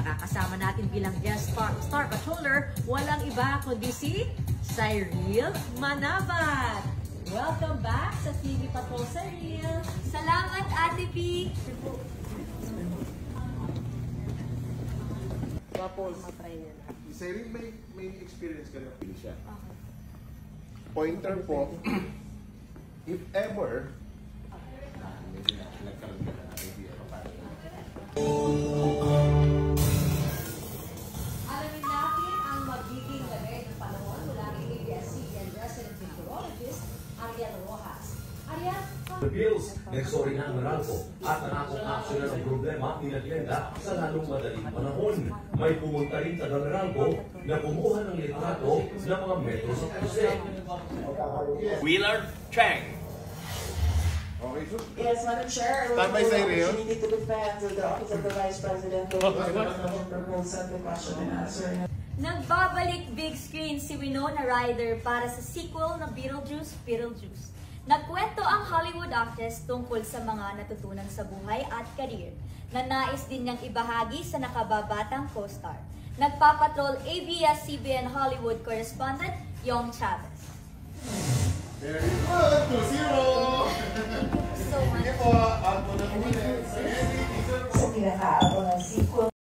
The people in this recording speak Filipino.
Makakasama natin bilang guest star patroller, walang iba kundi si Cyril Manabat. Welcome back sa TV Patrol, Cyril. Salamat, Ate P. Tapos, Cyril, may experience ka na siya. Pointer po, if ever, alamin natin ang magiging lagay ng panahon mula kay ABS-CBN resident meteorologist Ariel Rojas. Ariel, The bills, nagsorry na ang Meralco at nangakong aksyon ng problema pinaglenda sa lalong madaling panahon. May pumunta rin sa Meralco na kumuha ng litrato ng mga metro sa puse. Willard Chang. okay, so, Yes, Madam Chair, I will Tambay sa area. opportunity to defend the Office of the Vice President of the proposal, the question and answer. Nagbabalik big screen si Winona Ryder para sa sequel na Beetlejuice. Nagkwento ang Hollywood actress tungkol sa mga natutunan sa buhay at career na nais din niyang ibahagi sa nakababatang co-star. Nagpapatrol ABS-CBN Hollywood correspondent Yong Chavez.